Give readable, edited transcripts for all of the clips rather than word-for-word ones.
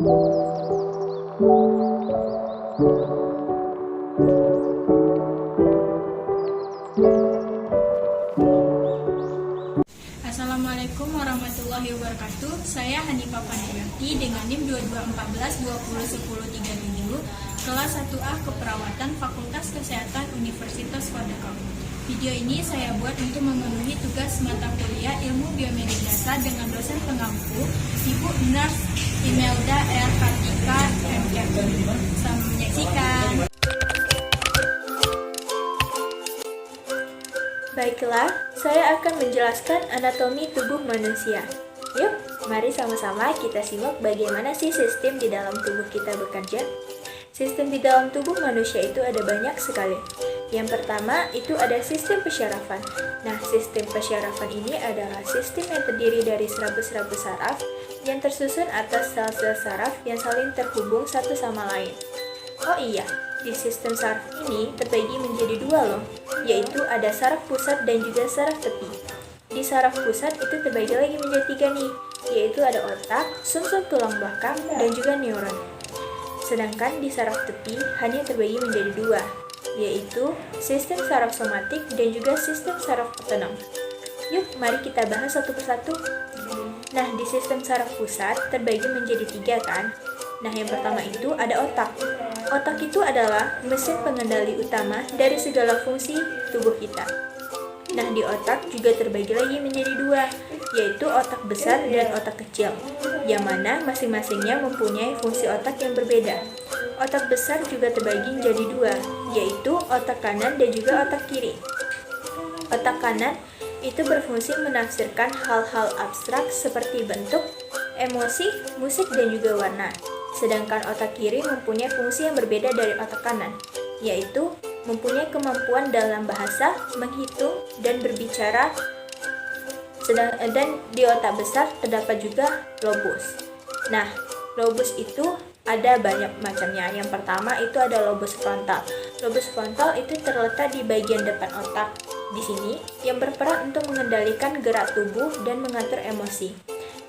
Assalamualaikum warahmatullahi wabarakatuh. Saya Hanifah Panayati dengan NIM 2214201037, kelas 1A Keperawatan Fakultas Kesehatan Universitas Kodoko. Video ini saya buat untuk memenuhi tugas mata kuliah Ilmu Biomedik Data dengan dosen pengampu Ibu Nurse Imelda R. Kartika MM. Selamat menyaksikan. Baiklah, saya akan menjelaskan anatomi tubuh manusia. Yuk, mari sama-sama kita simak bagaimana sih sistem di dalam tubuh kita bekerja. Sistem di dalam tubuh manusia itu ada banyak sekali. Yang pertama, itu ada sistem pensyarafan. Nah, sistem pensyarafan ini adalah sistem yang terdiri dari serabut-serabut saraf yang tersusun atas sel-sel saraf yang saling terhubung satu sama lain. Oh iya, di sistem saraf ini terbagi menjadi dua loh, yaitu ada saraf pusat dan juga saraf tepi. Di saraf pusat itu terbagi lagi menjadi tiga nih, yaitu ada otak, sumsum tulang belakang, dan juga neuron. Sedangkan di saraf tepi hanya terbagi menjadi dua, yaitu sistem saraf somatik dan juga sistem saraf otonom. Yuk, mari kita bahas satu persatu. Nah, di sistem saraf pusat terbagi menjadi tiga kan? Nah, yang pertama itu ada otak. Otak itu adalah mesin pengendali utama dari segala fungsi tubuh kita. Nah, di otak juga terbagi lagi menjadi dua, yaitu otak besar dan otak kecil, yang mana masing-masingnya mempunyai fungsi otak yang berbeda. Otak besar juga terbagi menjadi dua, yaitu otak kanan dan juga otak kiri. Otak kanan itu berfungsi menafsirkan hal-hal abstrak seperti bentuk, emosi, musik, dan juga warna. Sedangkan otak kiri mempunyai fungsi yang berbeda dari otak kanan, yaitu mempunyai kemampuan dalam bahasa, menghitung, dan berbicara. Dan di otak besar terdapat juga lobus. Nah, lobus itu ada banyak macamnya. Yang pertama itu ada lobus frontal. Lobus frontal itu terletak di bagian depan otak. Di sini, yang berperan untuk mengendalikan gerak tubuh dan mengatur emosi.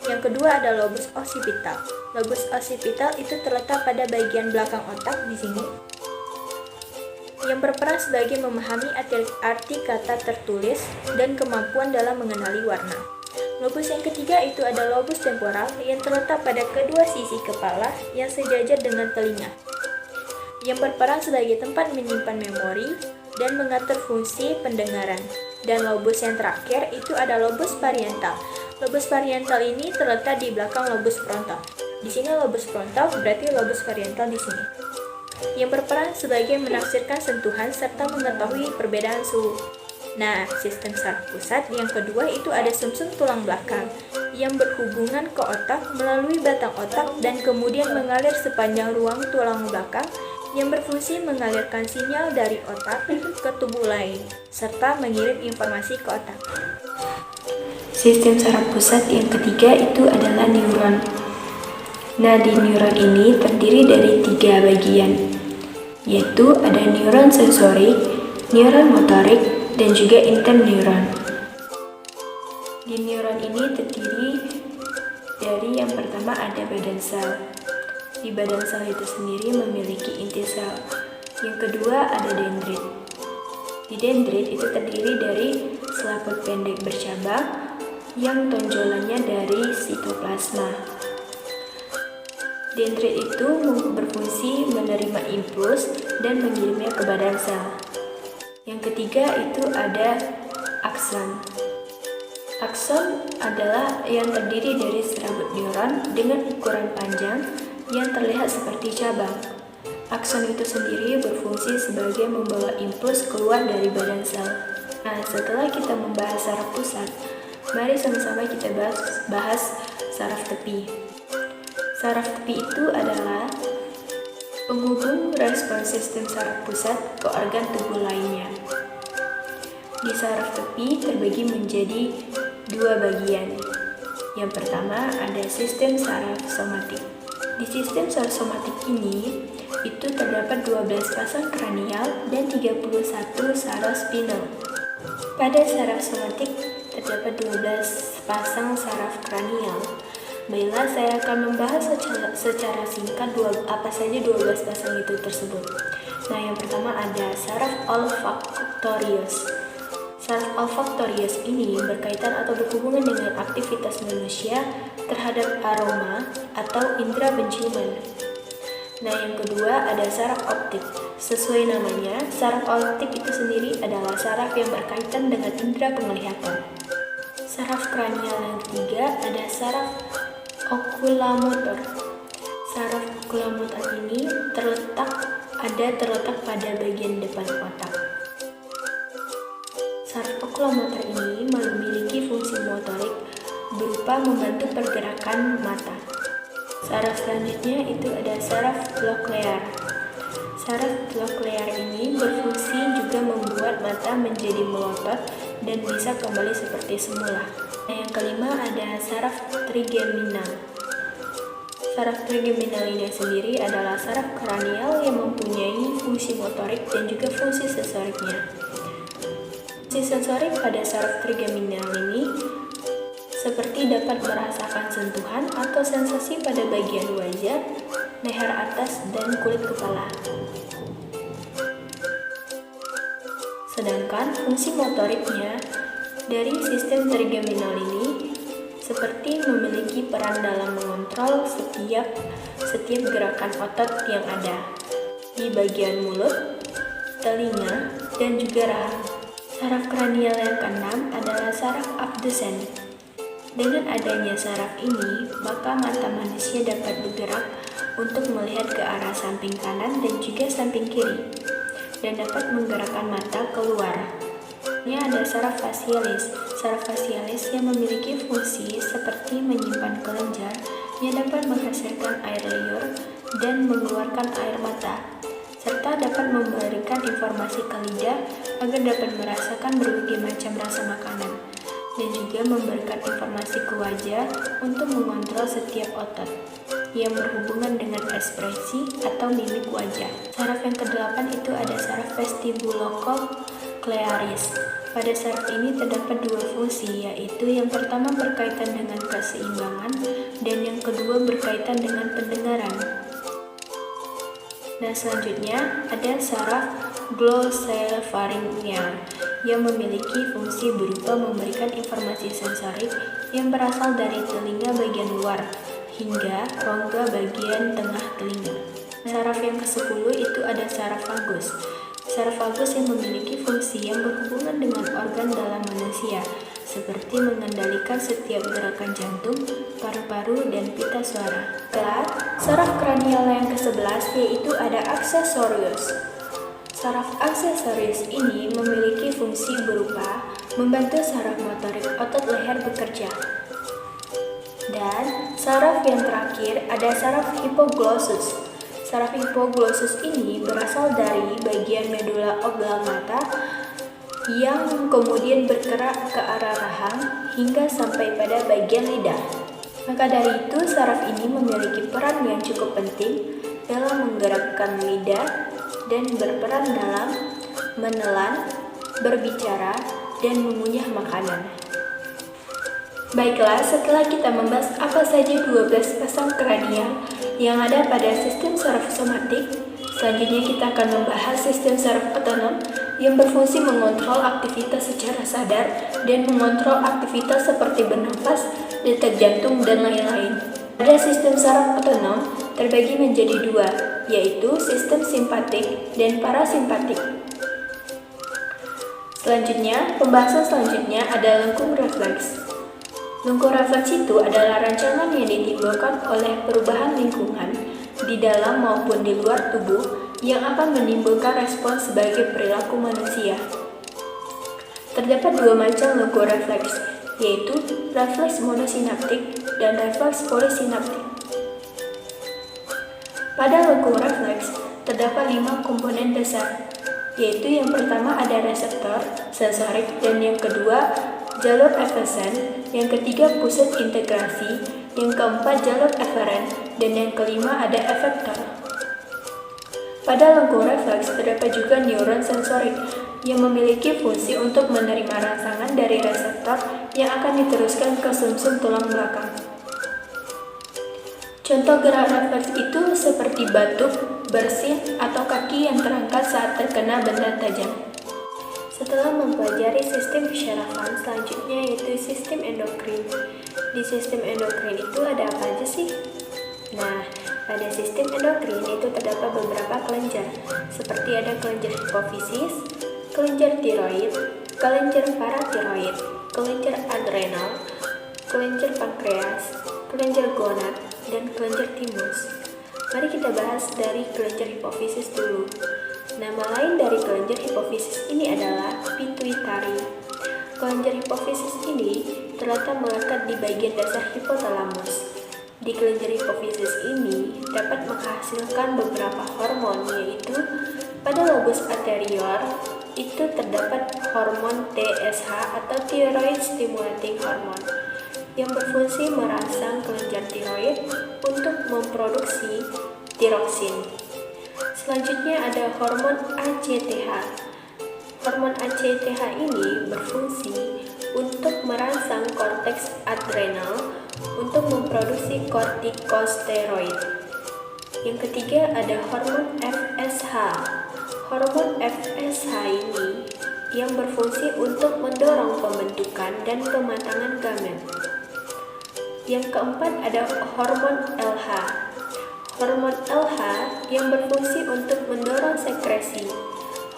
Yang kedua ada lobus occipital. Lobus occipital itu terletak pada bagian belakang otak di sini, yang berperan sebagai memahami arti kata tertulis dan kemampuan dalam mengenali warna. Lobus yang ketiga itu ada lobus temporal yang terletak pada kedua sisi kepala yang sejajar dengan telinga, yang berperan sebagai tempat menyimpan memori dan mengatur fungsi pendengaran. Dan lobus yang terakhir itu ada lobus parietal. Lobus parietal ini terletak di belakang lobus frontal. Di sini lobus frontal berarti lobus parietal di sini, yang berperan sebagai menafsirkan sentuhan serta mengetahui perbedaan suhu. Nah, sistem saraf pusat yang kedua itu ada sumsum tulang belakang yang berhubungan ke otak melalui batang otak dan kemudian mengalir sepanjang ruang tulang belakang yang berfungsi mengalirkan sinyal dari otak ke tubuh lain serta mengirim informasi ke otak. Sistem saraf pusat yang ketiga itu adalah neuron. Nah, di neuron ini terdiri dari tiga bagian, yaitu ada neuron sensorik, neuron motorik, dan juga interneuron. Di neuron ini terdiri dari yang pertama ada badan sel. Di badan sel itu sendiri memiliki inti sel. Yang kedua ada dendrit. Di dendrit itu terdiri dari selaput pendek bercabang yang tonjolannya dari sitoplasma. Dendrit itu berfungsi menerima impuls dan mengirimnya ke badan sel. Yang ketiga itu ada akson. Akson adalah yang terdiri dari serabut neuron dengan ukuran panjang yang terlihat seperti cabang. Akson itu sendiri berfungsi sebagai membawa impuls keluar dari badan sel. Nah, setelah kita membahas saraf pusat, mari sama-sama kita bahas saraf tepi. Saraf tepi itu adalah penghubung respons sistem saraf pusat ke organ tubuh lainnya. Di saraf tepi terbagi menjadi dua bagian. Yang pertama ada sistem saraf somatik. Di sistem saraf somatik ini itu terdapat 12 pasang kranial dan 31 saraf spinal. Pada saraf somatik terdapat 12 pasang saraf kranial. Baiklah, saya akan membahas secara singkat apa saja 12 pasang itu tersebut. Nah, yang pertama ada saraf olfaktorius. Saraf olfaktorius ini berkaitan atau berhubungan dengan aktivitas manusia terhadap aroma atau indera penciuman. Nah, yang kedua ada saraf optik. Sesuai namanya, saraf optik itu sendiri adalah saraf yang berkaitan dengan indera penglihatan. Saraf kranial yang ketiga ada saraf okulomotor. Saraf okulomotor ini terletak pada bagian depan otak. Saraf okulomotor ini memiliki fungsi motorik berupa membantu pergerakan mata. Saraf selanjutnya itu ada saraf troklear. Saraf troklear ini berfungsi juga membuat mata menjadi melotot dan bisa kembali seperti semula. Nah, yang kelima ada saraf trigeminal. Saraf trigeminal ini sendiri adalah saraf kranial yang mempunyai fungsi motorik dan juga fungsi sensoriknya. Fungsi sensorik pada saraf trigeminal ini seperti dapat merasakan sentuhan atau sensasi pada bagian wajah, leher atas, dan kulit kepala. Sedangkan fungsi motoriknya dari sistem trigeminal ini seperti memiliki peran dalam mengontrol setiap gerakan otot yang ada di bagian mulut, telinga, dan juga rahang. Saraf kranial yang keenam adalah saraf abdusen. Dengan adanya saraf ini, maka mata manusia dapat bergerak untuk melihat ke arah samping kanan dan juga samping kiri, dan dapat menggerakkan mata keluar. Ini ada saraf facialis. Saraf facialis yang memiliki fungsi seperti menyimpan kelenjar yang dapat menghasilkan air liur dan mengeluarkan air mata, serta dapat memberikan informasi ke lidah agar dapat merasakan berbagai macam rasa makanan, dan juga memberikan informasi ke wajah untuk mengontrol setiap otot yang berhubungan dengan ekspresi atau mimik wajah. Saraf yang kedelapan itu ada saraf vestibulococlearis. Pada saraf ini terdapat dua fungsi, yaitu yang pertama berkaitan dengan keseimbangan dan yang kedua berkaitan dengan pendengaran. Nah, selanjutnya ada saraf glossopharyngeal yang memiliki fungsi berupa memberikan informasi sensorik yang berasal dari telinga bagian luar hingga rongga bagian tengah telinga. Saraf yang ke-10 itu ada saraf vagus. Saraf vagus yang memiliki fungsi yang berhubungan dengan organ dalam manusia, seperti mengendalikan setiap gerakan jantung, paru-paru, dan pita suara. Saraf kranial yang ke-11 yaitu ada aksesorius. Saraf aksesorius ini memiliki fungsi berupa membantu saraf motorik otot leher bekerja. Dan saraf yang terakhir ada saraf hipoglossus. Saraf hipoglossus ini berasal dari bagian medula oblongata yang kemudian bergerak ke arah rahang hingga sampai pada bagian lidah. Maka dari itu, saraf ini memiliki peran yang cukup penting dalam menggerakkan lidah dan berperan dalam menelan, berbicara, dan mengunyah makanan. Baiklah, setelah kita membahas apa saja 12 pasang kranial yang ada pada sistem saraf somatik, selanjutnya kita akan membahas sistem saraf otonom yang berfungsi mengontrol aktivitas secara sadar dan mengontrol aktivitas seperti bernafas, detak jantung, dan lain-lain. Pada sistem saraf otonom terbagi menjadi dua, yaitu sistem simpatik dan parasimpatik. Selanjutnya, pembahasan selanjutnya ada lengkung refleks. Lengkung refleks itu adalah rancangan yang ditimbulkan oleh perubahan lingkungan di dalam maupun di luar tubuh yang akan menimbulkan respon sebagai perilaku manusia. Terdapat dua macam lengkung refleks, yaitu refleks monosinaptik dan refleks polisinaptik. Pada lengkung refleks, terdapat 5 komponen dasar, yaitu yang pertama ada reseptor, sensorik, dan yang kedua jalur efesen, yang ketiga pusat integrasi, yang keempat jalur eferen, dan yang kelima ada efektor. Pada lengkung refleks terdapat juga neuron sensorik yang memiliki fungsi untuk menerima rangsangan dari reseptor yang akan diteruskan ke sumsum tulang belakang. Contoh gerak refleks itu seperti batuk, bersin, atau kaki yang terangkat saat terkena benda tajam. Setelah mempelajari sistem syarafan, selanjutnya yaitu sistem endokrin. Di sistem endokrin itu ada apa aja sih? Nah, pada sistem endokrin itu terdapat beberapa kelenjar, seperti ada kelenjar hipofisis, kelenjar tiroid, kelenjar paratiroid, kelenjar adrenal, kelenjar pankreas, kelenjar gonad, dan kelenjar timus. Mari kita bahas dari kelenjar hipofisis dulu. Nama lain dari kelenjar hipofisis ini adalah pituitari. Kelenjar hipofisis ini terletak melekat di bagian dasar hipotalamus. Di kelenjar hipofisis ini dapat menghasilkan beberapa hormon, yaitu pada lobus anterior itu terdapat hormon TSH atau thyroid stimulating hormone yang berfungsi merangsang kelenjar tiroid untuk memproduksi tiroksin. Selanjutnya ada hormon ACTH. Hormon ACTH ini berfungsi untuk merangsang korteks adrenal untuk memproduksi kortikosteroid. Yang ketiga ada hormon FSH. Hormon FSH ini yang berfungsi untuk mendorong pembentukan dan pematangan gamet. Yang keempat ada hormon LH. Hormon LH yang berfungsi untuk mendorong sekresi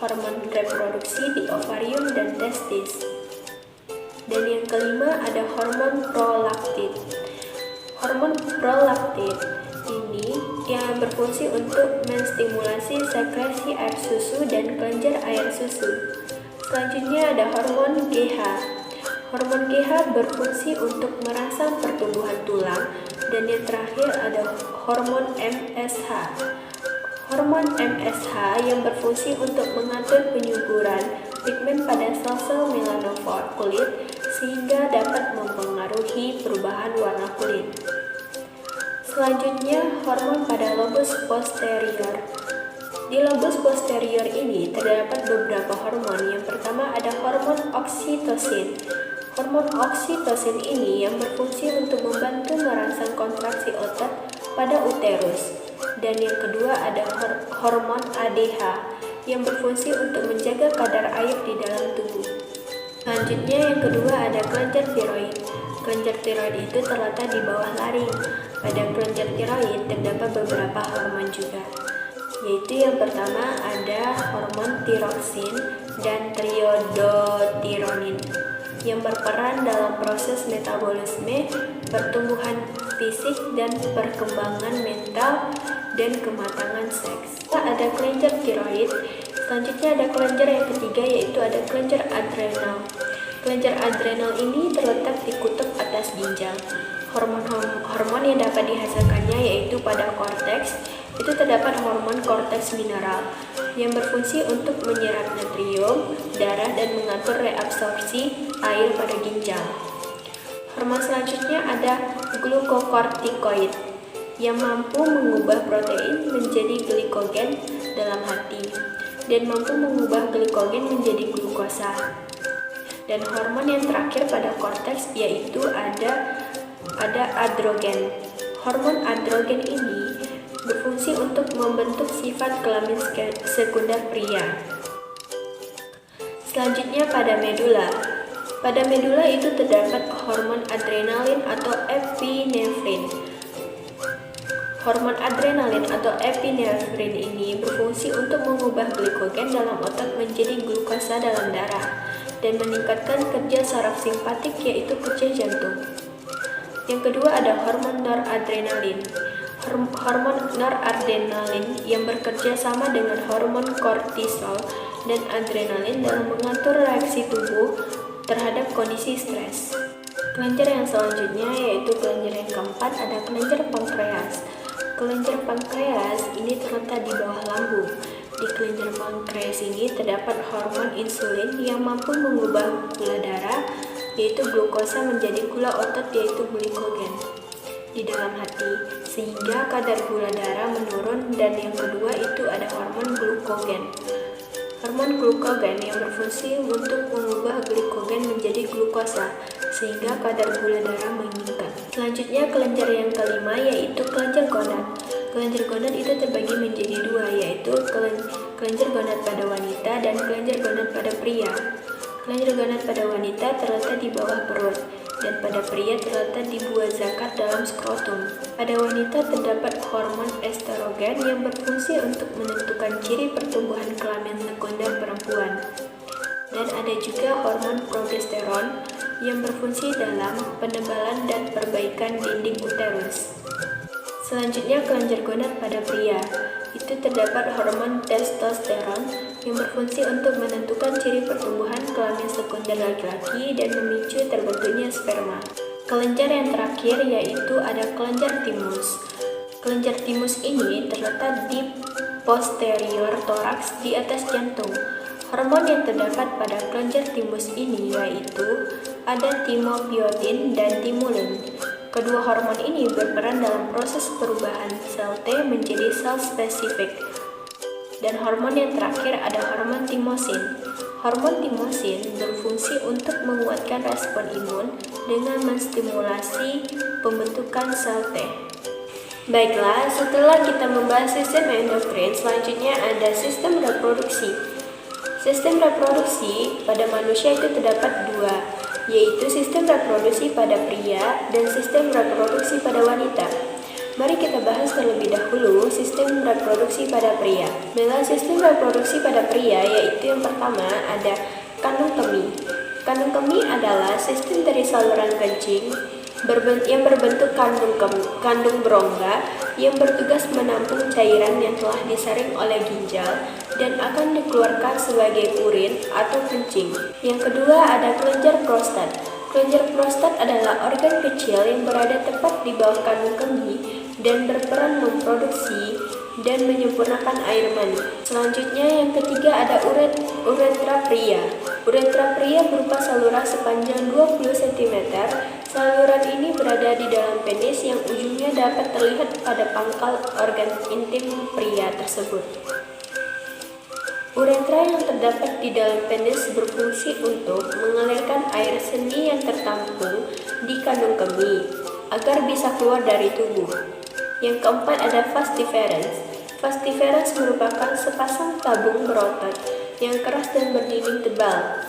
hormon reproduksi di ovarium dan testis. Dan yang kelima ada hormon prolaktin. Hormon prolaktin ini yang berfungsi untuk menstimulasi sekresi air susu dan kelenjar air susu. Selanjutnya ada hormon GH. Hormon GH berfungsi untuk merangsang pertumbuhan tulang. Dan yang terakhir ada hormon MSH. Hormon MSH yang berfungsi untuk mengatur penyuburan pigmen pada sel-sel melanofor kulit sehingga dapat mempengaruhi perubahan warna kulit. Selanjutnya, hormon pada lobus posterior. Di lobus posterior ini terdapat beberapa hormon. Yang pertama ada hormon oksitosin. Hormon oksitosin ini yang berfungsi untuk membantu merangsang kontraksi otot pada uterus. Dan yang kedua ada hormon ADH yang berfungsi untuk menjaga kadar air di dalam tubuh. Selanjutnya yang kedua ada kelenjar tiroid. Kelenjar tiroid itu terletak di bawah laring. Pada kelenjar tiroid terdapat beberapa hormon juga, yaitu yang pertama ada hormon tiroksin dan triodotironin yang berperan dalam proses metabolisme, pertumbuhan fisik, dan perkembangan mental dan kematangan seks. Ada kelenjar tiroid. Selanjutnya ada kelenjar yang ketiga, yaitu ada kelenjar adrenal. Kelenjar adrenal ini terletak di kutub atas ginjal. Hormon yang dapat dihasilkannya yaitu pada korteks itu terdapat hormon korteks mineral yang berfungsi untuk menyerap natrium, darah, dan mengatur reabsorpsi air pada ginjal. Hormon selanjutnya ada glukokortikoid yang mampu mengubah protein menjadi glikogen dalam hati dan mampu mengubah glikogen menjadi glukosa. Dan hormon yang terakhir pada korteks yaitu ada androgen. Hormon androgen ini berfungsi untuk membentuk sifat kelamin sekunder pria. Selanjutnya pada medula. Pada medula itu terdapat hormon adrenalin atau epinefrin. Hormon adrenalin atau epinefrin ini berfungsi untuk mengubah glikogen dalam otot menjadi glukosa dalam darah dan meningkatkan kerja saraf simpatik yaitu kerja jantung. Yang kedua ada hormon noradrenalin. Hormon noradrenalin yang bekerja sama dengan hormon kortisol dan adrenalin dalam mengatur reaksi tubuh terhadap kondisi stres. Kelenjar yang selanjutnya yaitu kelenjar yang keempat ada kelenjar pankreas. Kelenjar pankreas ini terletak di bawah lambung. Di kelenjar pankreas ini terdapat hormon insulin yang mampu mengubah gula darah yaitu glukosa menjadi gula otot yaitu glikogen di dalam hati sehingga kadar gula darah menurun. Dan yang kedua itu ada hormon glukogen. Hormon hormon glukagon yang berfungsi untuk mengubah glikogen menjadi glukosa, sehingga kadar gula darah meningkat. Selanjutnya kelenjar yang kelima yaitu kelenjar gonad. Kelenjar gonad itu terbagi menjadi dua, yaitu kelenjar gonad pada wanita dan kelenjar gonad pada pria. Kelenjar gonad pada wanita terletak di bawah perut, dan pada pria terletak di buah zakat dalam skrotum. Pada wanita terdapat hormon estrogen yang berfungsi untuk menentukan ciri pertumbuhan kelamin sekunder perempuan. Dan ada juga hormon progesteron yang berfungsi dalam penebalan dan perbaikan dinding uterus. Selanjutnya kelenjar gonad pada pria. Itu terdapat hormon testosteron yang berfungsi untuk menentukan ciri pertumbuhan kelamin sekunder laki-laki dan memicu terbentuknya sperma. Kelenjar yang terakhir yaitu ada kelenjar timus. Kelenjar timus ini terletak di posterior toraks di atas jantung. Hormon yang terdapat pada kelenjar timus ini yaitu ada timobiotin dan timulin. Kedua hormon ini berperan dalam proses perubahan sel T menjadi sel spesifik. Dan hormon yang terakhir ada hormon timosin. Hormon timosin berfungsi untuk menguatkan respon imun dengan menstimulasi pembentukan sel T. Baiklah, setelah kita membahas sistem endokrin, selanjutnya ada sistem reproduksi. Sistem reproduksi pada manusia itu terdapat dua, yaitu sistem reproduksi pada pria dan sistem reproduksi pada wanita. Mari kita bahas terlebih dahulu sistem reproduksi pada pria. Dalam sistem reproduksi pada pria yaitu yang pertama ada kandung kemih. Kandung kemih adalah sistem dari saluran kencing yang berbentuk kandung berongga yang bertugas menampung cairan yang telah disaring oleh ginjal dan akan dikeluarkan sebagai urin atau kencing. Yang kedua ada kelenjar prostat. Kelenjar prostat adalah organ kecil yang berada tepat di bawah kandung kemih dan berperan memproduksi dan menyempurnakan air mani. Selanjutnya yang ketiga ada uretra pria. Uretra pria berupa saluran sepanjang 20 cm. Saluran ini berada di dalam penis yang ujungnya dapat terlihat pada pangkal organ intim pria tersebut. Uretra yang terdapat di dalam penis berfungsi untuk mengalirkan air seni yang tertampung di kandung kemih agar bisa keluar dari tubuh. Yang keempat ada vas deferens. Vas deferens merupakan sepasang tabung berotot yang keras dan berdinding tebal.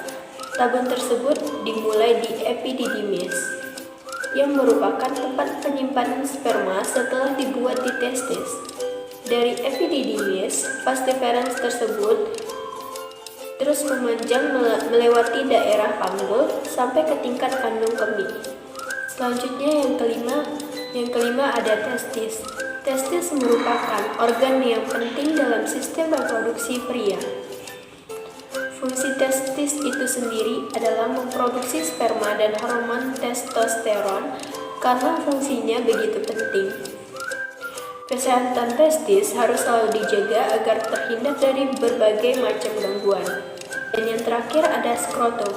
Tabung tersebut dimulai di epididymis, yang merupakan tempat penyimpanan sperma setelah dibuat di testis. Dari epididymis, vas deferens tersebut terus memanjang melewati daerah panggul sampai ke tingkat kandung kemih. Selanjutnya yang kelima ada testis. Testis merupakan organ yang penting dalam sistem reproduksi pria. Fungsi testis itu sendiri adalah memproduksi sperma dan hormon testosteron karena fungsinya begitu penting. Kesehatan testis harus selalu dijaga agar terhindar dari berbagai macam gangguan. Dan yang terakhir ada skrotum.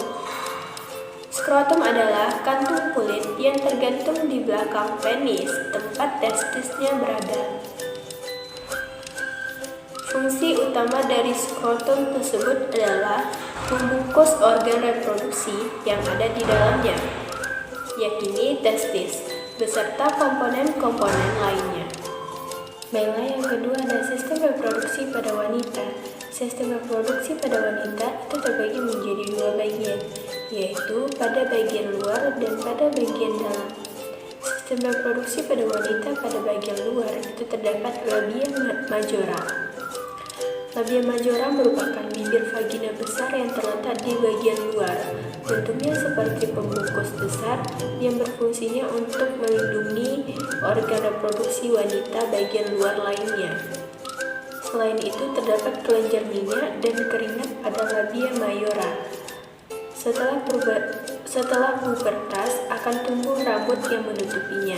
Skrotum adalah kantung kulit yang tergantung di belakang penis, tempat testisnya berada. Fungsi utama dari skrotum tersebut adalah membungkus organ reproduksi yang ada di dalamnya, yakni testis, beserta komponen-komponen lainnya. Baiklah, yang kedua ada sistem reproduksi pada wanita. Sistem reproduksi pada wanita itu terbagi menjadi dua bagian, yaitu pada bagian luar dan pada bagian dalam. Sistem reproduksi pada wanita pada bagian luar itu terdapat labia majora. Labia majora merupakan bibir vagina besar yang terletak di bagian luar. Bentuknya seperti pembungkus besar yang berfungsinya untuk melindungi organ reproduksi wanita bagian luar lainnya. Selain itu terdapat kelenjar minyak dan keringat pada labia majora. Setelah pubertas akan tumbuh rambut yang menutupinya.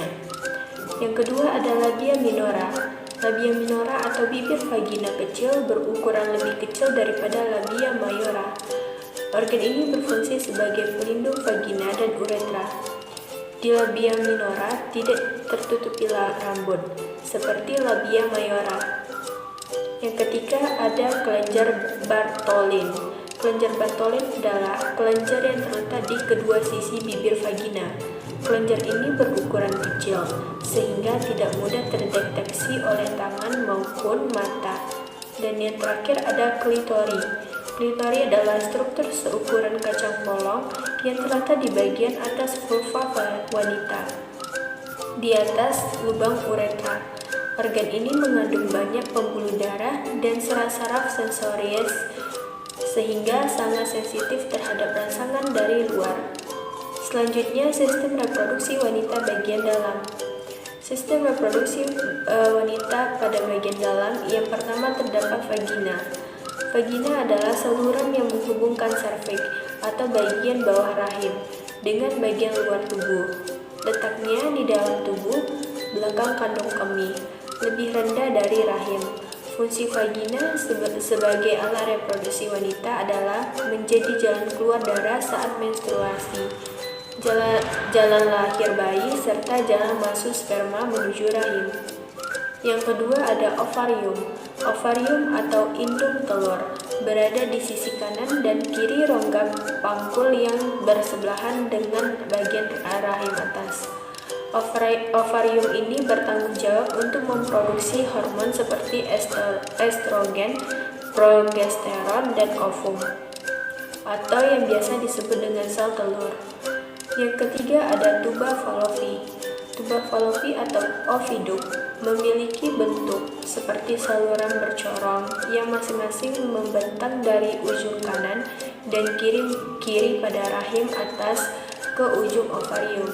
Yang kedua ada labia minora. Labia minora atau bibir vagina kecil berukuran lebih kecil daripada labia majora. Organ ini berfungsi sebagai pelindung vagina dan uretra. Di labia minora tidak tertutupi rambut, seperti labia majora. Yang ketiga ada kelenjar Bartholin. Kelenjar Bartholin adalah kelenjar yang terletak di kedua sisi bibir vagina. Kelenjar ini berukuran kecil, sehingga tidak mudah terdeteksi oleh tangan maupun mata. Dan yang terakhir ada klitori. Klitori adalah struktur seukuran kacang polong yang terletak di bagian atas vulva wanita, di atas lubang uretra. Organ ini mengandung banyak pembuluh darah dan saraf-saraf sensories, sehingga sangat sensitif terhadap rangsangan dari luar. Selanjutnya, sistem reproduksi wanita bagian dalam. Sistem reproduksi wanita pada bagian dalam, yang pertama terdapat vagina. Vagina adalah saluran yang menghubungkan serviks atau bagian bawah rahim dengan bagian luar tubuh. Letaknya di dalam tubuh, belakang kandung kemih, lebih rendah dari rahim. Fungsi vagina sebagai alat reproduksi wanita adalah menjadi jalan keluar darah saat menstruasi, jalan lahir bayi, serta jalan masuk sperma menuju rahim. Yang kedua ada ovarium. Ovarium atau indung telur berada di sisi kanan dan kiri rongga panggul yang bersebelahan dengan bagian rahim atas. Ovarium ini bertanggung jawab untuk memproduksi hormon seperti estrogen, progesteron, dan ovum, atau yang biasa disebut dengan sel telur. Yang ketiga ada tuba Fallopi. Tuba Fallopi atau oviduk memiliki bentuk seperti saluran bercorong yang masing-masing membentang dari ujung kanan dan kiri pada rahim atas ke ujung ovarium.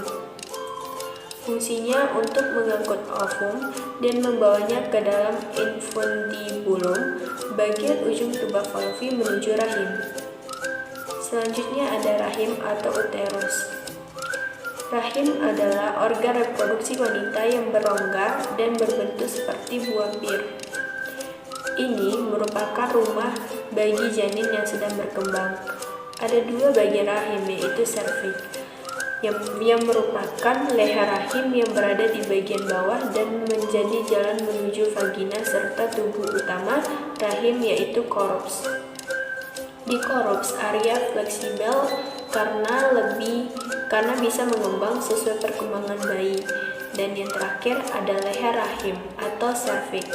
Fungsinya untuk mengangkut ovum dan membawanya ke dalam infundibulum, bagian ujung tuba Fallopi menuju rahim. Selanjutnya ada rahim atau uterus. Rahim adalah organ reproduksi wanita yang berongga dan berbentuk seperti buah bir. Ini merupakan rumah bagi janin yang sedang berkembang. Ada dua bagian rahim, yaitu serviks, yang merupakan leher rahim yang berada di bagian bawah dan menjadi jalan menuju vagina, serta tubuh utama rahim, yaitu korops. Di korops, area fleksibel karena bisa mengembang sesuai perkembangan bayi. Dan yang terakhir ada leher rahim atau serviks.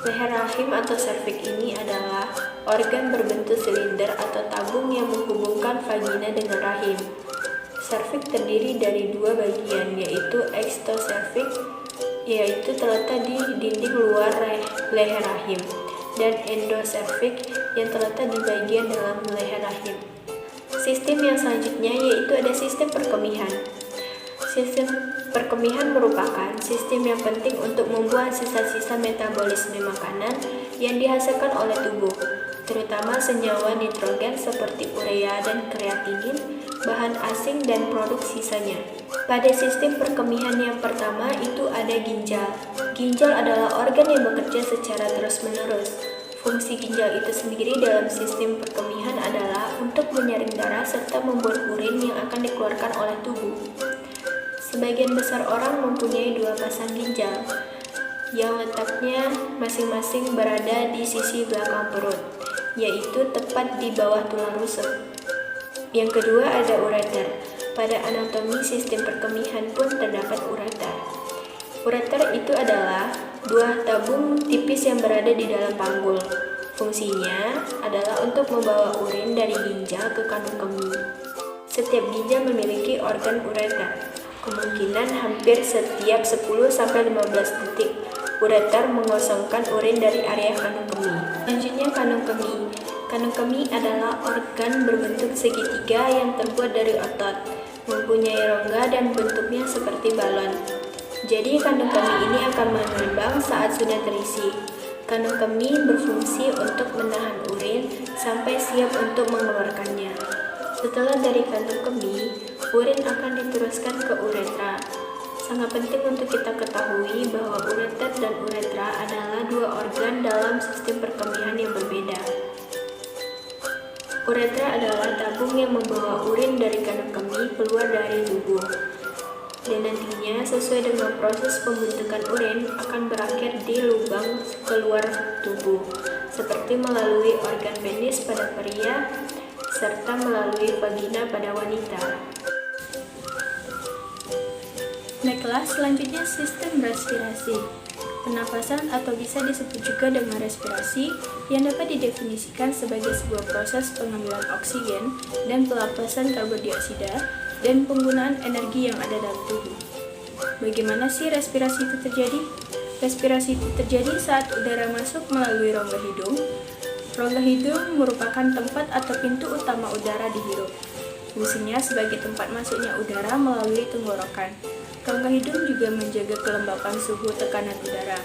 Leher rahim atau serviks ini adalah organ berbentuk silinder atau tabung yang menghubungkan vagina dengan rahim. Serviks terdiri dari dua bagian, yaitu ekstoservix, yaitu terletak di dinding luar leher rahim, dan endoservix yang terletak di bagian dalam leher rahim. Sistem yang selanjutnya yaitu ada sistem perkemihan. Sistem perkemihan merupakan sistem yang penting untuk membuang sisa-sisa metabolisme makanan yang dihasilkan oleh tubuh, terutama senyawa nitrogen seperti urea dan kreatinin, bahan asing, dan produk sisanya. Pada sistem perkemihan yang pertama itu ada ginjal. Ginjal adalah organ yang bekerja secara terus-menerus. Fungsi ginjal itu sendiri dalam sistem perkemihan adalah untuk menyaring darah serta membuat urin yang akan dikeluarkan oleh tubuh. Sebagian besar orang mempunyai dua pasang ginjal, yang letaknya masing-masing berada di sisi belakang perut, yaitu tepat di bawah tulang rusuk. Yang kedua ada ureter. Pada anatomi sistem perkemihan pun terdapat ureter. Ureter itu adalah buah tabung tipis yang berada di dalam panggul. Fungsinya adalah untuk membawa urin dari ginjal ke kandung kemih. Setiap ginjal memiliki organ ureter. Kemungkinan hampir setiap 10-15 detik, ureter mengosongkan urin dari area kandung kemih. Selanjutnya kandung kemih. Kandung kemih adalah organ berbentuk segitiga yang terbuat dari otot, mempunyai rongga dan bentuknya seperti balon. Jadi kandung kemih ini akan mengembang saat sudah terisi. Kandung kemih berfungsi untuk menahan urin sampai siap untuk mengeluarkannya. Setelah dari kandung kemih, urin akan diteruskan ke uretra. Sangat penting untuk kita ketahui bahwa ureter dan uretra adalah dua organ dalam sistem perkemihan yang berbeda. Uretra adalah tabung yang membawa urin dari kandung kemih keluar dari tubuh. dan nantinya sesuai dengan proses pembentukan urin akan berakhir di lubang keluar tubuh, seperti melalui organ penis pada pria serta melalui vagina pada wanita. Baiklah, selanjutnya sistem respirasi. Pernafasan atau bisa disebut juga dengan respirasi yang dapat didefinisikan sebagai sebuah proses pengambilan oksigen dan pelepasan karbon dioksida dan penggunaan energi yang ada dalam tubuh. Bagaimana sih respirasi itu terjadi? Respirasi itu terjadi saat udara masuk melalui rongga hidung. Rongga hidung merupakan tempat atau pintu utama udara dihirup. Fungsinya sebagai tempat masuknya udara melalui tenggorokan. Rongga hidung juga menjaga kelembapan suhu tekanan udara.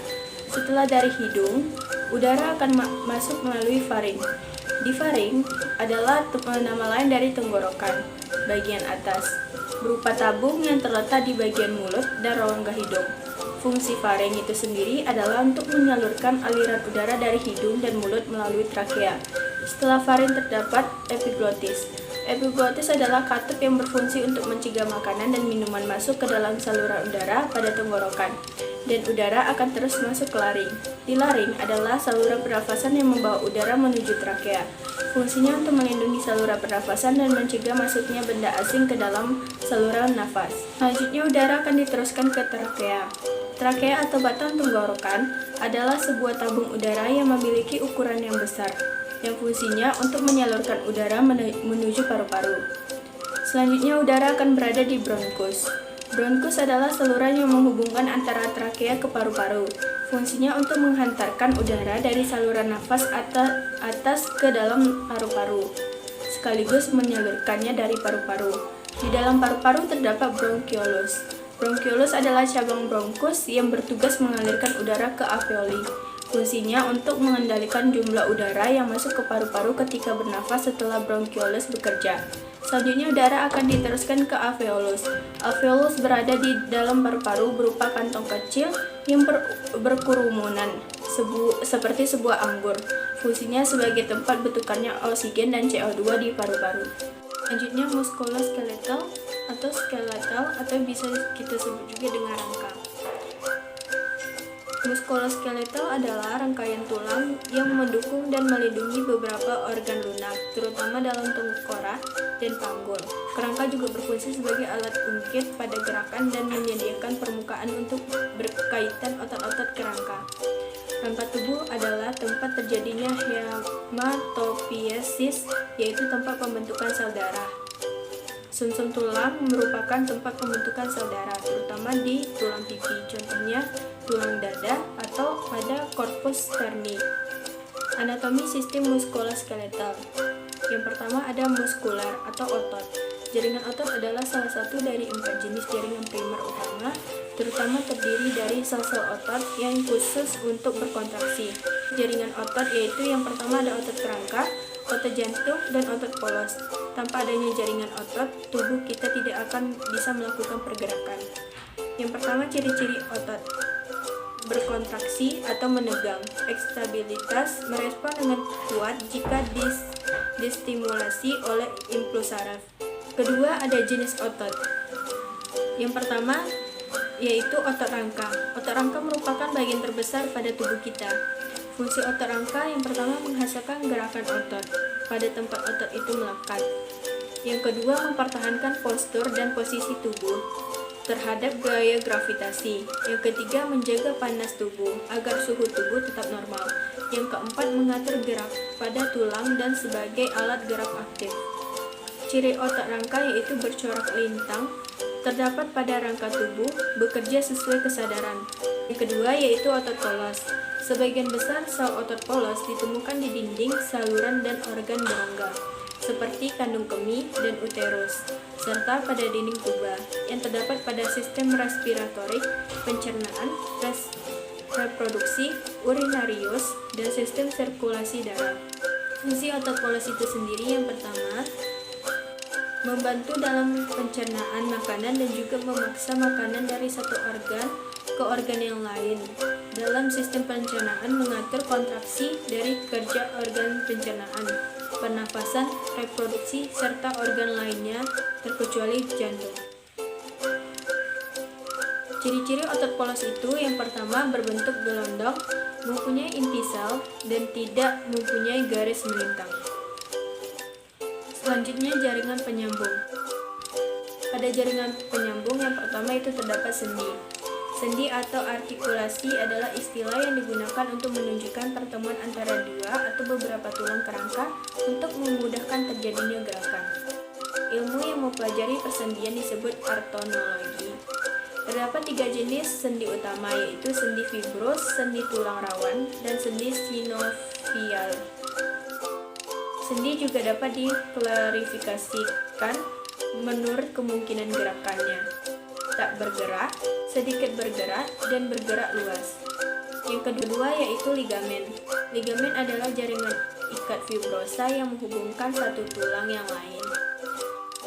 Setelah dari hidung, udara akan masuk melalui faring. Di faring adalah nama lain dari tenggorokan, bagian atas, berupa tabung yang terletak di bagian mulut dan rongga hidung. Fungsi faring itu sendiri adalah untuk menyalurkan aliran udara dari hidung dan mulut melalui trakea. Setelah faring terdapat epiglotis. Epiglotis adalah katup yang berfungsi untuk mencegah makanan dan minuman masuk ke dalam saluran udara pada tenggorokan, dan udara akan terus masuk ke laring. Di laring adalah saluran pernafasan yang membawa udara menuju trakea. Fungsinya untuk melindungi saluran pernafasan dan mencegah masuknya benda asing ke dalam saluran nafas. Selanjutnya udara akan diteruskan ke trakea. Trakea atau batang tenggorokan adalah sebuah tabung udara yang memiliki ukuran yang besar, yang fungsinya untuk menyalurkan udara menuju paru-paru. Selanjutnya udara akan berada di bronkus. Bronkus adalah saluran yang menghubungkan antara trakea ke paru-paru. Fungsinya untuk menghantarkan udara dari saluran nafas atas ke dalam paru-paru, sekaligus menyalurkannya dari paru-paru. Di dalam paru-paru terdapat bronkiolus. Bronkiolus adalah cabang bronkus yang bertugas mengalirkan udara ke alveoli. Fungsinya untuk mengendalikan jumlah udara yang masuk ke paru-paru ketika bernafas setelah bronkiolus bekerja. Selanjutnya udara akan diteruskan ke alveolus. Alveolus berada di dalam paru-paru berupa kantong kecil yang berkerumunan seperti sebuah anggur. Fungsinya sebagai tempat bentukannya oksigen dan CO2 di paru-paru. Selanjutnya muskuloskeletal atau skeletal atau bisa kita sebut juga dengan rangka. Muskuloskeletal adalah rangkaian tulang yang mendukung dan melindungi beberapa organ lunak, terutama dalam tengkorak dan panggul. Kerangka juga berfungsi sebagai alat ungkit pada gerakan dan menyediakan permukaan untuk berkaitan otot-otot kerangka. Rangka tubuh adalah tempat terjadinya hematopiesis, yaitu tempat pembentukan sel darah. Sumsum tulang merupakan tempat pembentukan sel darah, terutama di tulang pipi, contohnya tulang dada atau pada corpus sterni. Anatomi sistem muskuloskeletal. Yang pertama ada muskular atau otot. Jaringan otot adalah salah satu dari 4 jenis jaringan primer utama, terutama terdiri dari sel-sel otot yang khusus untuk berkontraksi. Jaringan otot yaitu yang pertama ada otot kerangka, otot jantung, dan otot polos. Tanpa adanya jaringan otot, tubuh kita tidak akan bisa melakukan pergerakan. Yang pertama ciri-ciri otot: berkontraksi atau menegang. Ekstabilitas, merespon dengan kuat jika distimulasi oleh impuls saraf. Kedua, ada jenis otot. Yang pertama yaitu otot rangka. Otot rangka merupakan bagian terbesar pada tubuh kita. Fungsi otot rangka yang pertama menghasilkan gerakan otot pada tempat otot itu melekat. Yang kedua, mempertahankan postur dan posisi tubuh terhadap gaya gravitasi. Yang ketiga, menjaga panas tubuh agar suhu tubuh tetap normal. Yang keempat, mengatur gerak pada tulang dan sebagai alat gerak aktif. Ciri otot rangka yaitu bercorak lintang, terdapat pada rangka tubuh, bekerja sesuai kesadaran. Yang kedua yaitu otot polos. Sebagian besar sel otot polos ditemukan di dinding, saluran, dan organ berongga, seperti kandung kemih dan uterus, serta pada dinding tuba, yang terdapat pada sistem respiratorik, pencernaan, reproduksi, urinarius, dan sistem sirkulasi darah. Fungsi otot polos itu sendiri yang pertama, membantu dalam pencernaan makanan dan juga memaksa makanan dari satu organ ke organ yang lain. Dalam sistem pencernaan mengatur kontraksi dari kerja organ pencernaan, pernafasan, reproduksi, serta organ lainnya terkecuali jantung. Ciri-ciri otot polos itu yang pertama berbentuk gelondong, mempunyai inti sel, dan tidak mempunyai garis melintang. Selanjutnya jaringan penyambung. Pada jaringan penyambung yang pertama itu terdapat sendi. Sendi atau artikulasi adalah istilah yang digunakan untuk menunjukkan pertemuan antara dua atau beberapa tulang kerangka untuk memudahkan terjadinya gerakan. Ilmu yang mempelajari persendian disebut artronologi. Terdapat 3 jenis sendi utama, yaitu sendi fibros, sendi tulang rawan, dan sendi sinovial. Sendi juga dapat diklarifikasikan menurut kemungkinan gerakannya: tak bergerak, sedikit bergerak, dan bergerak luas. Yang kedua yaitu ligamen. Ligamen adalah jaringan ikat fibrosa yang menghubungkan satu tulang yang lain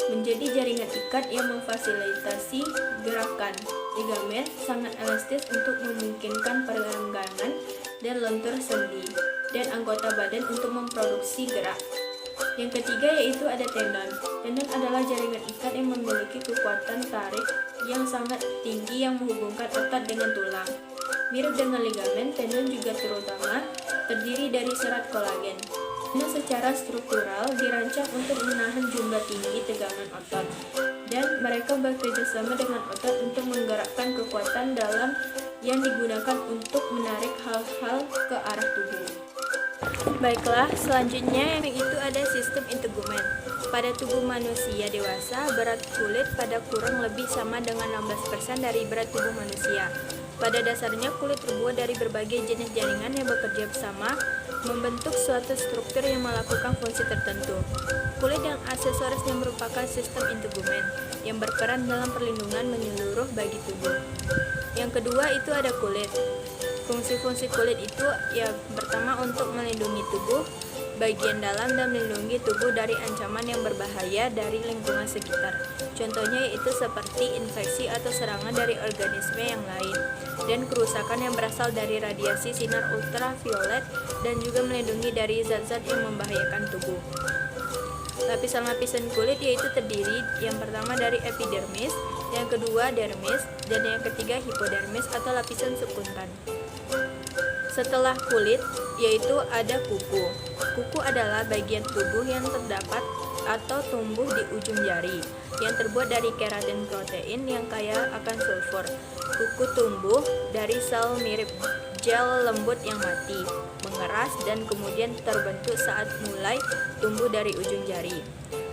menjadi jaringan ikat yang memfasilitasi gerakan. Ligamen sangat elastis untuk memungkinkan perenggangan dan lentur sendi dan anggota badan untuk memproduksi gerak. Yang ketiga yaitu ada tendon. Tendon adalah jaringan ikat yang memiliki kekuatan tarik yang sangat tinggi yang menghubungkan otot dengan tulang. Mirip dengan ligamen, tendon juga terutama terdiri dari serat kolagen. Tendon secara struktural dirancang untuk menahan jumlah tinggi tegangan otot, dan mereka bekerjasama dengan otot untuk menggerakkan kekuatan dalam yang digunakan untuk menarik hal-hal ke arah tubuh. Baiklah, selanjutnya yang itu ada sistem integumen. Pada tubuh manusia dewasa, berat kulit pada kurang lebih sama dengan 16% dari berat tubuh manusia. Pada dasarnya, kulit terbuat dari berbagai jenis jaringan yang bekerja bersama, membentuk suatu struktur yang melakukan fungsi tertentu. Kulit dan aksesorisnya merupakan sistem integumen yang berperan dalam perlindungan menyeluruh bagi tubuh. Yang kedua itu ada kulit. Fungsi-fungsi kulit itu pertama untuk melindungi tubuh bagian dalam dan melindungi tubuh dari ancaman yang berbahaya dari lingkungan sekitar. Contohnya yaitu seperti infeksi atau serangan dari organisme yang lain dan kerusakan yang berasal dari radiasi sinar ultraviolet, dan juga melindungi dari zat-zat yang membahayakan tubuh. Lapisan-lapisan kulit yaitu terdiri yang pertama dari epidermis, yang kedua dermis, dan yang ketiga hipodermis atau lapisan subkuntan. Setelah kulit, yaitu ada kuku. Kuku adalah bagian tubuh yang terdapat atau tumbuh di ujung jari, yang terbuat dari keratin protein yang kaya akan sulfur. Kuku tumbuh dari sel mirip gel lembut yang mati, mengeras, dan kemudian terbentuk saat mulai tumbuh dari ujung jari.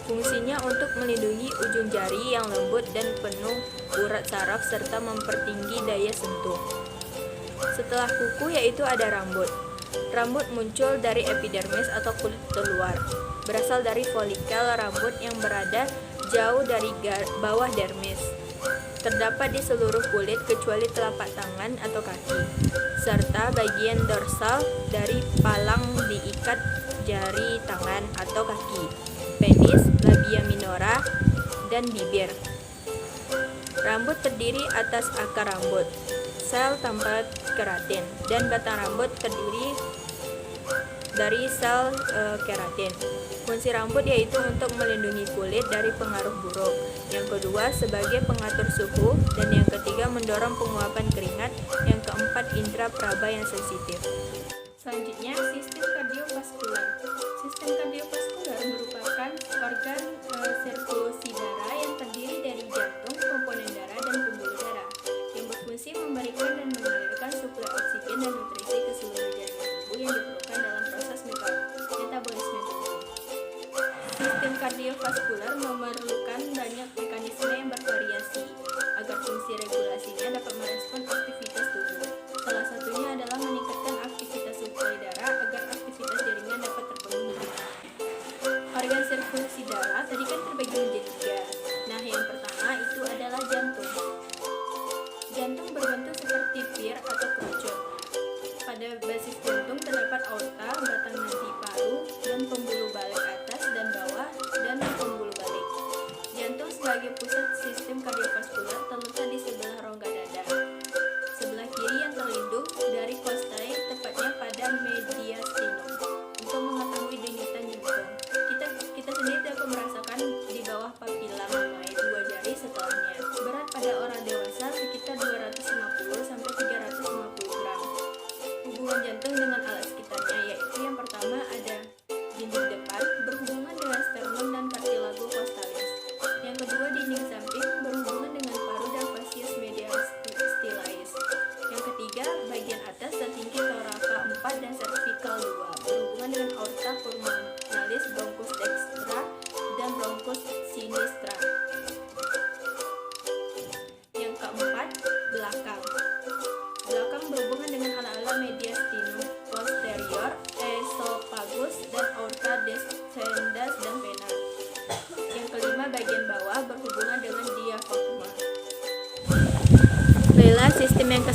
Fungsinya untuk melindungi ujung jari yang lembut dan penuh urat saraf serta mempertinggi daya sentuh. Setelah kuku yaitu ada rambut. Rambut muncul dari epidermis atau kulit terluar, berasal dari folikel rambut yang berada jauh dari bawah dermis. Terdapat di seluruh kulit kecuali telapak tangan atau kaki, serta bagian dorsal dari palang diikat jari tangan atau kaki, penis, labia minora, dan bibir. Rambut terdiri atas akar rambut, sel tanpa keratin, dan batang rambut terdiri dari sel keratin. Fungsi rambut yaitu untuk melindungi kulit dari pengaruh buruk, yang kedua sebagai pengatur suhu, dan yang ketiga mendorong penguapan keringat, yang keempat indera praba yang sensitif. Selanjutnya, sistem kardiovaskular. Sistem kardiovaskular merupakan organ sirkulasi darah yang terdiri dari jantung, komponen darah, dan pembuluh darah, yang berfungsi memberikan dan mengalirkan suplai oksigen dan nutrisi ke seluruh jaringan tubuh yang diperlukan dalam proses metabolisme tubuh. Sistem kardiovaskular memerlukan banyak mekanisme yang bervariasi agar fungsi regulasinya dapat merespon aktivitas tubuh. Salah satunya adalah meningkatkan aktivitas suplai darah agar aktivitas jaringan dapat terpenuhi. Organ sirkulasi darah tadi kan terbagi menjadi 3. Nah, yang pertama itu adalah jantung. Jantung berbentuk seperti pir atau kerucut. Pada basis jantung terdapat aorta, batang nanti paru, dan pembuluh balik atas dan bawah, dan pembuluh balik. Jantung sebagai pusat sistem kardiovaskular terletak di sebelah rongga dada. Sebelah kiri yang terlindung dari kostai, tepatnya pada mediastinum. Untuk mengetahui denyutan jantung, kita sendiri dapat merasakan di bawah papila mammae 2 jari setelahnya. Berat pada orang dewasa sekitar 200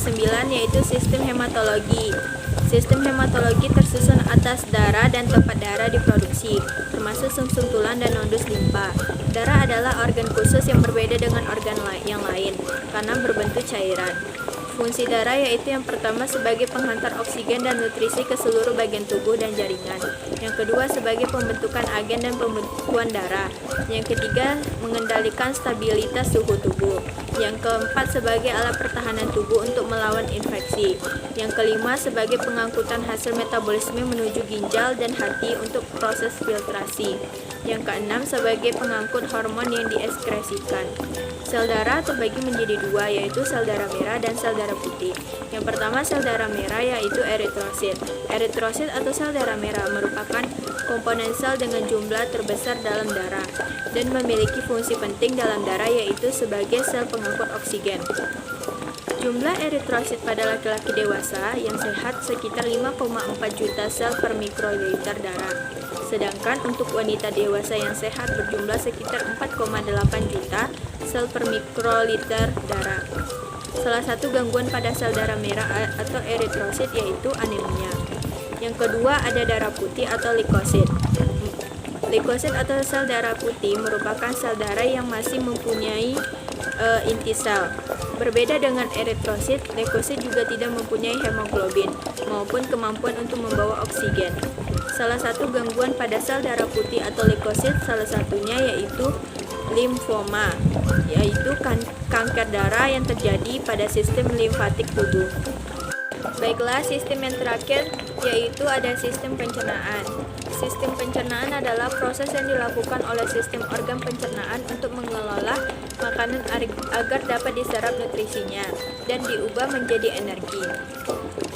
ke-9 yaitu sistem hematologi. Sistem hematologi tersusun atas darah dan tempat darah diproduksi, termasuk sumsum tulang dan nodus limpa. Darah adalah organ khusus yang berbeda dengan organ yang lain karena berbentuk cairan. Fungsi darah yaitu yang pertama sebagai penghantar oksigen dan nutrisi ke seluruh bagian tubuh dan jaringan. Yang kedua sebagai pembentukan agen dan pembekuan darah. Yang ketiga mengendalikan stabilitas suhu tubuh. Yang keempat sebagai alat pertahanan tubuh untuk melawan infeksi. Yang kelima sebagai pengangkutan hasil metabolisme menuju ginjal dan hati untuk proses filtrasi. Yang keenam sebagai pengangkut hormon yang dieskresikan. Sel darah terbagi menjadi dua, yaitu sel darah merah dan sel darah putih. Yang pertama sel darah merah yaitu eritrosit. Eritrosit atau sel darah merah merupakan komponen sel dengan jumlah terbesar dalam darah dan memiliki fungsi penting dalam darah yaitu sebagai sel pengangkut oksigen. Jumlah eritrosit pada laki-laki dewasa yang sehat sekitar 5,4 juta sel per mikroliter darah. Sedangkan untuk wanita dewasa yang sehat berjumlah sekitar 4,8 juta sel per mikroliter darah. Salah satu gangguan pada sel darah merah atau eritrosit yaitu anemia. Yang kedua ada darah putih atau leukosit. Leukosit atau sel darah putih merupakan sel darah yang masih mempunyai inti sel. Berbeda dengan eritrosit, leukosit juga tidak mempunyai hemoglobin maupun kemampuan untuk membawa oksigen. Salah satu gangguan pada sel darah putih atau leukosit salah satunya yaitu limfoma, yaitu kanker darah yang terjadi pada sistem limfatik tubuh. Baiklah, sistem yang terakhir yaitu ada sistem pencernaan. Sistem pencernaan adalah proses yang dilakukan oleh sistem organ pencernaan untuk mengelola makanan agar dapat diserap nutrisinya dan diubah menjadi energi.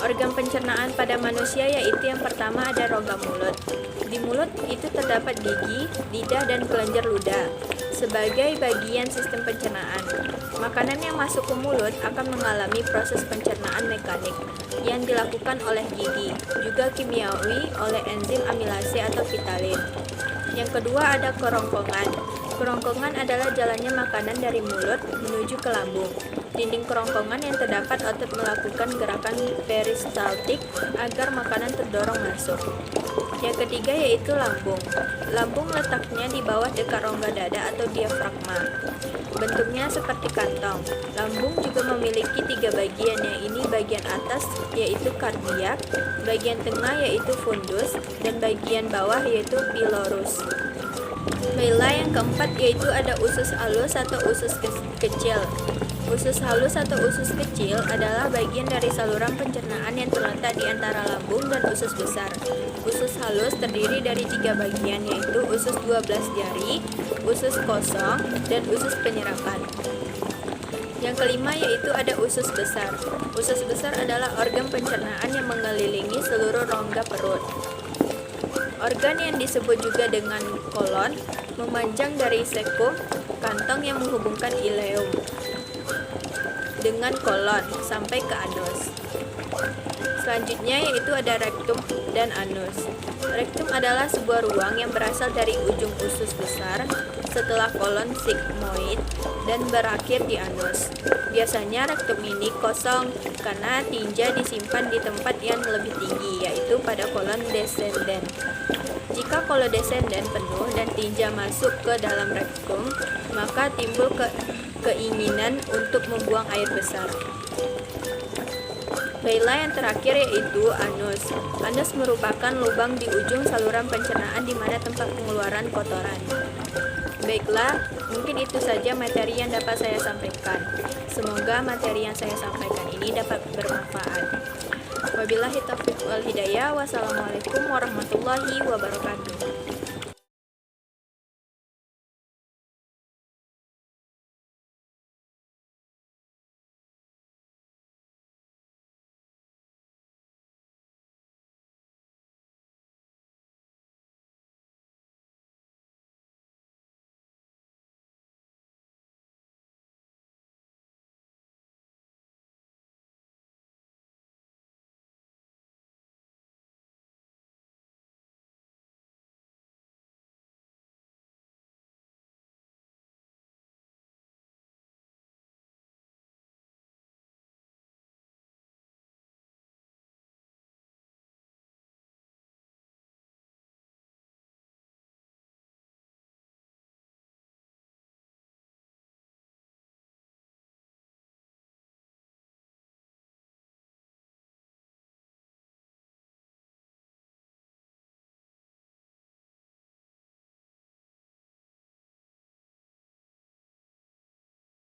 Organ pencernaan pada manusia yaitu yang pertama ada rongga mulut. Di mulut itu terdapat gigi, lidah, dan kelenjar ludah sebagai bagian sistem pencernaan. Makanan yang masuk ke mulut akan mengalami proses pencernaan mekanik yang dilakukan oleh gigi, juga kimiawi oleh enzim amilase atau vitalin. Yang kedua ada kerongkongan. Kerongkongan adalah jalannya makanan dari mulut menuju ke lambung. Dinding kerongkongan yang terdapat otot melakukan gerakan peristaltik agar makanan terdorong masuk. Yang ketiga yaitu lambung. Lambung letaknya di bawah dekat rongga dada atau diafragma. Bentuknya seperti kantong. Lambung juga memiliki 3 bagian, yang ini bagian atas yaitu kardiak, bagian tengah yaitu fundus, dan bagian bawah yaitu pilorus. Baiklah, yang keempat yaitu ada usus halus atau usus kecil. Usus halus atau usus kecil adalah bagian dari saluran pencernaan yang terletak di antara lambung dan usus besar. Usus halus terdiri dari 3 bagian yaitu usus 12 jari, usus kosong, dan usus penyerapan. Yang kelima yaitu ada usus besar. Usus besar adalah organ pencernaan yang mengelilingi seluruh rongga perut. Organ yang disebut juga dengan kolon memanjang dari cecum, kantong yang menghubungkan ileum, dengan kolon sampai ke anus. Selanjutnya yaitu ada rektum dan anus. Rektum adalah sebuah ruang yang berasal dari ujung usus besar setelah kolon sigmoid dan berakhir di anus. Biasanya rektum ini kosong karena tinja disimpan di tempat yang lebih tinggi, yaitu pada kolon descendens. Jika kolon descendens penuh dan tinja masuk ke dalam rektum, maka timbul keinginan untuk membuang air besar. Baiklah, yang terakhir yaitu anus. Anus merupakan lubang di ujung saluran pencernaan di mana tempat pengeluaran kotoran. Baiklah, mungkin itu saja materi yang dapat saya sampaikan. Semoga materi yang saya sampaikan ini dapat bermanfaat. Wabillahi taufiq wal hidayah. Wassalamualaikum warahmatullahi wabarakatuh.